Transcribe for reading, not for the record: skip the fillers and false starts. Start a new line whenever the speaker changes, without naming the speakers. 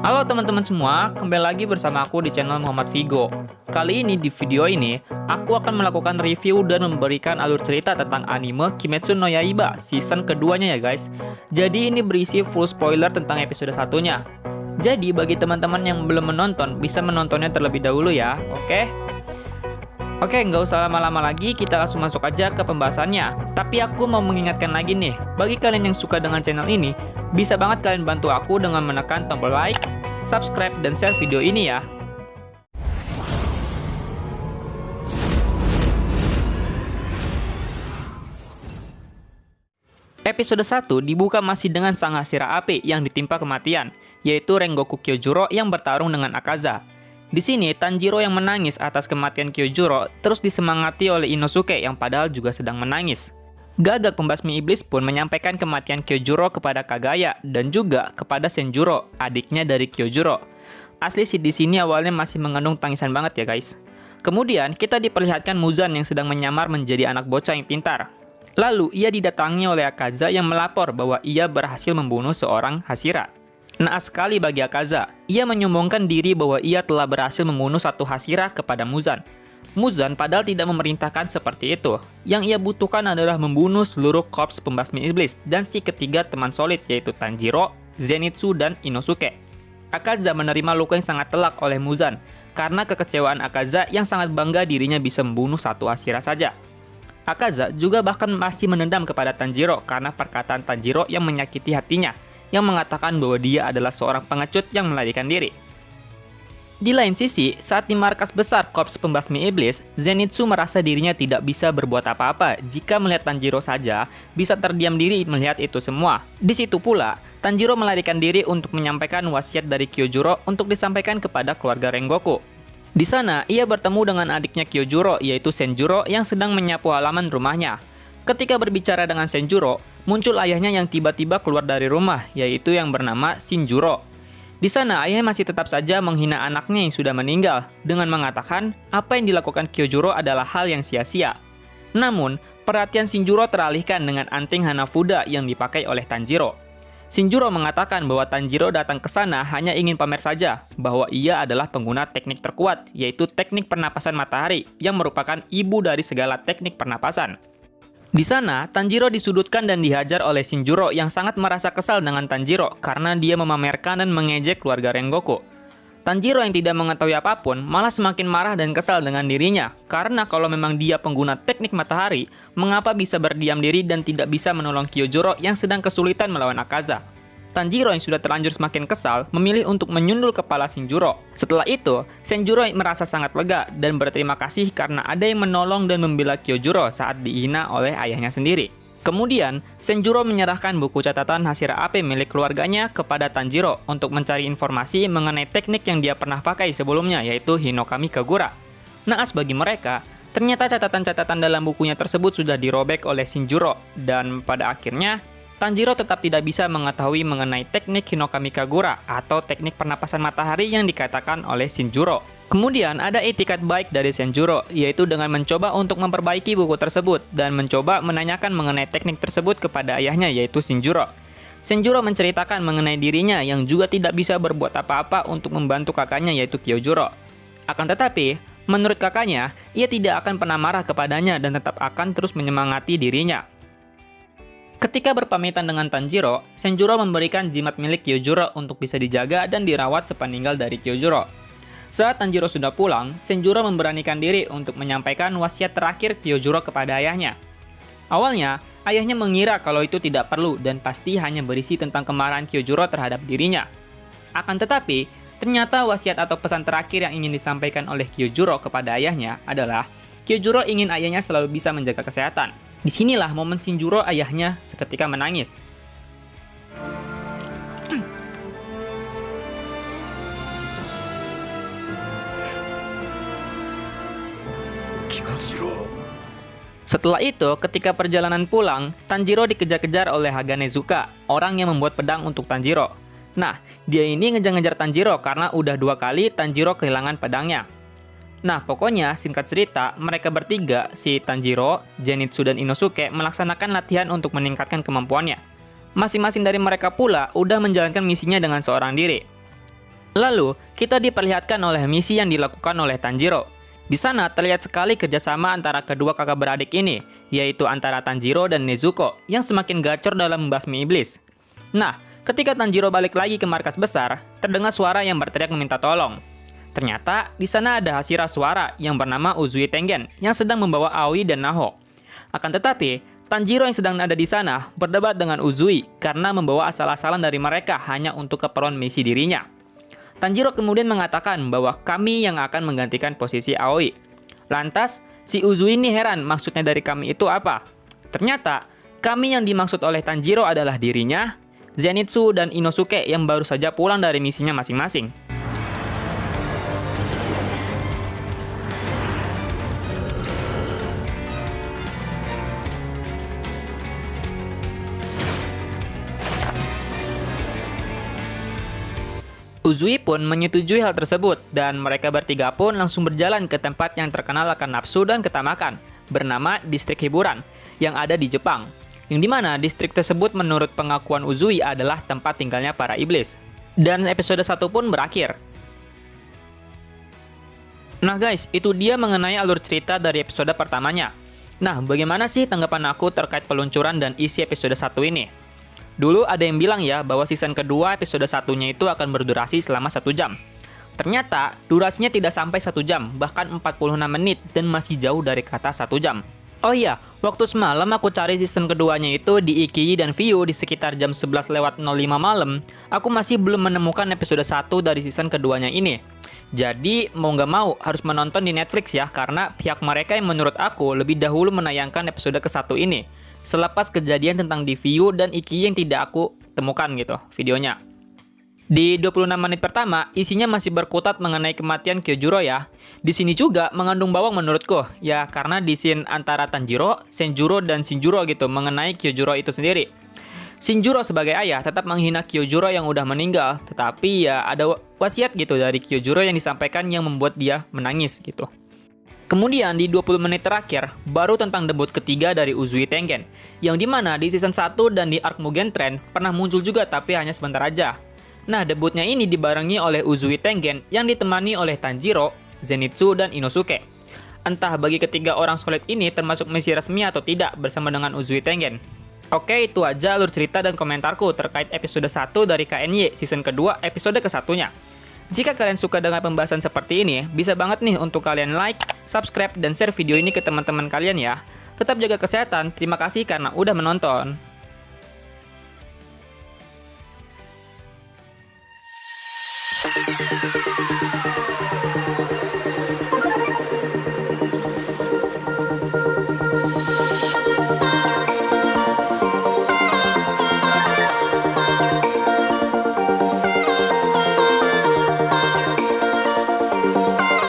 Halo teman-teman semua, kembali lagi bersama aku di channel Muhammad Vigo. Kali ini di video ini, aku akan melakukan review dan memberikan alur cerita tentang anime Kimetsu no Yaiba season keduanya ya guys. Jadi ini berisi full spoiler tentang episode satunya. Jadi bagi teman-teman yang belum menonton, bisa menontonnya terlebih dahulu ya, oke? Oke, nggak usah lama-lama lagi, kita langsung masuk aja ke pembahasannya. Tapi aku mau mengingatkan lagi nih, bagi kalian yang suka dengan channel ini, bisa banget kalian bantu aku dengan menekan tombol like, subscribe, dan share video ini ya. Episode 1 dibuka masih dengan sang Hashira api yang ditimpa kematian, yaitu Rengoku Kyojuro yang bertarung dengan Akaza. Di sini, Tanjiro yang menangis atas kematian Kyojuro terus disemangati oleh Inosuke yang padahal juga sedang menangis. Gagak pembasmi iblis pun menyampaikan kematian Kyojuro kepada Kagaya dan juga kepada Senjuro, adiknya dari Kyojuro. Asli sih di sini awalnya masih mengandung tangisan banget ya guys. Kemudian kita diperlihatkan Muzan yang sedang menyamar menjadi anak bocah yang pintar. Lalu ia didatangi oleh Akaza yang melapor bahwa ia berhasil membunuh seorang Hashira. Naas sekali bagi Akaza, ia menyombongkan diri bahwa ia telah berhasil membunuh satu Hashira kepada Muzan. Muzan padahal tidak memerintahkan seperti itu. Yang ia butuhkan adalah membunuh seluruh korps pembasmi iblis dan si ketiga teman solid yaitu Tanjiro, Zenitsu, dan Inosuke. Akaza menerima luka yang sangat telak oleh Muzan karena kekecewaan Akaza yang sangat bangga dirinya bisa membunuh satu Hashira saja. Akaza juga bahkan masih menendam kepada Tanjiro karena perkataan Tanjiro yang menyakiti hatinya, yang mengatakan bahwa dia adalah seorang pengecut yang melarikan diri. Di lain sisi, saat di markas besar Korps Pembasmi Iblis, Zenitsu merasa dirinya tidak bisa berbuat apa-apa jika melihat Tanjiro saja bisa terdiam diri melihat itu semua. Di situ pula, Tanjiro melarikan diri untuk menyampaikan wasiat dari Kyojuro untuk disampaikan kepada keluarga Rengoku. Di sana, ia bertemu dengan adiknya Kyojuro yaitu Senjuro yang sedang menyapu halaman rumahnya. Ketika berbicara dengan Senjuro, muncul ayahnya yang tiba-tiba keluar dari rumah, yaitu yang bernama Shinjuro. Di sana, ayahnya masih tetap saja menghina anaknya yang sudah meninggal, dengan mengatakan apa yang dilakukan Kyojuro adalah hal yang sia-sia. Namun, perhatian Shinjuro teralihkan dengan anting Hanafuda yang dipakai oleh Tanjiro. Shinjuro mengatakan bahwa Tanjiro datang ke sana hanya ingin pamer saja, bahwa ia adalah pengguna teknik terkuat, yaitu teknik pernapasan matahari, yang merupakan ibu dari segala teknik pernapasan. Di sana, Tanjiro disudutkan dan dihajar oleh Shinjuro yang sangat merasa kesal dengan Tanjiro karena dia memamerkan dan mengejek keluarga Rengoku. Tanjiro yang tidak mengetahui apapun malah semakin marah dan kesal dengan dirinya karena kalau memang dia pengguna teknik matahari, mengapa bisa berdiam diri dan tidak bisa menolong Kyojuro yang sedang kesulitan melawan Akaza. Tanjiro yang sudah terlanjur semakin kesal memilih untuk menyundul kepala Shinjuro. Setelah itu, Senjuro merasa sangat lega dan berterima kasih karena ada yang menolong dan membela Kyojuro saat dihina oleh ayahnya sendiri. Kemudian, Senjuro menyerahkan buku catatan Hashira Ape milik keluarganya kepada Tanjiro untuk mencari informasi mengenai teknik yang dia pernah pakai sebelumnya yaitu Hinokami Kagura. Naas bagi mereka, ternyata catatan-catatan dalam bukunya tersebut sudah dirobek oleh Shinjuro dan pada akhirnya Tanjiro tetap tidak bisa mengetahui mengenai teknik Hinokami Kagura atau teknik pernapasan matahari yang dikatakan oleh Shinjuro. Kemudian ada etikat baik dari Senjuro, yaitu dengan mencoba untuk memperbaiki buku tersebut dan mencoba menanyakan mengenai teknik tersebut kepada ayahnya yaitu Shinjuro. Senjuro menceritakan mengenai dirinya yang juga tidak bisa berbuat apa-apa untuk membantu kakaknya yaitu Kyojuro. Akan tetapi, menurut kakaknya, ia tidak akan pernah marah kepadanya dan tetap akan terus menyemangati dirinya. Ketika berpamitan dengan Tanjiro, Senjuro memberikan jimat milik Kyojuro untuk bisa dijaga dan dirawat sepeninggal dari Kyojuro. Saat Tanjiro sudah pulang, Senjuro memberanikan diri untuk menyampaikan wasiat terakhir Kyojuro kepada ayahnya. Awalnya, ayahnya mengira kalau itu tidak perlu dan pasti hanya berisi tentang kemarahan Kyojuro terhadap dirinya. Akan tetapi, ternyata wasiat atau pesan terakhir yang ingin disampaikan oleh Kyojuro kepada ayahnya adalah Kyojuro ingin ayahnya selalu bisa menjaga kesehatan. Disinilah momen Shinjuro ayahnya seketika menangis. Setelah itu, ketika perjalanan pulang, Tanjiro dikejar-kejar oleh Haganezuka, orang yang membuat pedang untuk Tanjiro. Nah, dia ini ngejar-ngejar Tanjiro karena udah 2 kali Tanjiro kehilangan pedangnya. Nah, pokoknya singkat cerita, mereka bertiga, si Tanjiro, Zenitsu, dan Inosuke melaksanakan latihan untuk meningkatkan kemampuannya. Masing-masing dari mereka pula udah menjalankan misinya dengan seorang diri. Lalu, kita diperlihatkan oleh misi yang dilakukan oleh Tanjiro. Di sana terlihat sekali kerjasama antara kedua kakak beradik ini, yaitu antara Tanjiro dan Nezuko yang semakin gacor dalam membasmi iblis. Nah, ketika Tanjiro balik lagi ke markas besar, terdengar suara yang berteriak meminta tolong. Ternyata, di sana ada Hashira Suara yang bernama Uzui Tengen yang sedang membawa Aoi dan Naho. Akan tetapi, Tanjiro yang sedang ada di sana berdebat dengan Uzui karena membawa asal-asalan dari mereka hanya untuk keperluan misi dirinya. Tanjiro kemudian mengatakan bahwa kami yang akan menggantikan posisi Aoi. Lantas, si Uzui ini heran maksudnya dari kami itu apa? Ternyata, kami yang dimaksud oleh Tanjiro adalah dirinya, Zenitsu dan Inosuke yang baru saja pulang dari misinya masing-masing. Uzui pun menyetujui hal tersebut dan mereka bertiga pun langsung berjalan ke tempat yang terkenal akan nafsu dan ketamakan, bernama Distrik Hiburan, yang ada di Jepang. Yang dimana distrik tersebut menurut pengakuan Uzui adalah tempat tinggalnya para iblis. Dan episode 1 pun berakhir. Nah guys, itu dia mengenai alur cerita dari episode pertamanya. Nah, bagaimana sih tanggapan aku terkait peluncuran dan isi episode 1 ini? Dulu ada yang bilang ya bahwa season kedua episode satunya itu akan berdurasi selama 1 jam. Ternyata durasinya tidak sampai 1 jam, bahkan 46 menit dan masih jauh dari kata 1 jam. Oh iya, waktu semalam aku cari season keduanya itu di Ikii dan Viu di sekitar jam 11:05 malam, aku masih belum menemukan episode 1 dari season keduanya ini. Jadi mau nggak mau harus menonton di Netflix ya, karena pihak mereka yang menurut aku lebih dahulu menayangkan episode ke-1 ini. Selepas kejadian tentang di Viu dan Ikii yang tidak aku temukan gitu videonya. Di 26 menit pertama, isinya masih berkutat mengenai kematian Kyojuro ya. Di sini juga mengandung bawang menurutku, ya karena di scene antara Tanjiro, Senjuro, dan Shinjuro gitu mengenai Kyojuro itu sendiri. Shinjuro sebagai ayah tetap menghina Kyojuro yang udah meninggal, tetapi ya ada wasiat gitu dari Kyojuro yang disampaikan yang membuat dia menangis gitu. Kemudian di 20 menit terakhir, baru tentang debut ketiga dari Uzui Tengen, yang dimana di season 1 dan di arc Mugen Train pernah muncul juga tapi hanya sebentar aja. Nah, debutnya ini dibarengi oleh Uzui Tengen yang ditemani oleh Tanjiro, Zenitsu, dan Inosuke. Entah bagi ketiga orang solid ini termasuk misi resmi atau tidak bersama dengan Uzui Tengen. Oke, itu aja alur cerita dan komentarku terkait episode 1 dari KNY season kedua episode ke-1-nya. Jika kalian suka dengan pembahasan seperti ini, bisa banget nih untuk kalian like, subscribe, dan share video ini ke teman-teman kalian ya. Tetap jaga kesehatan, terima kasih karena udah menonton.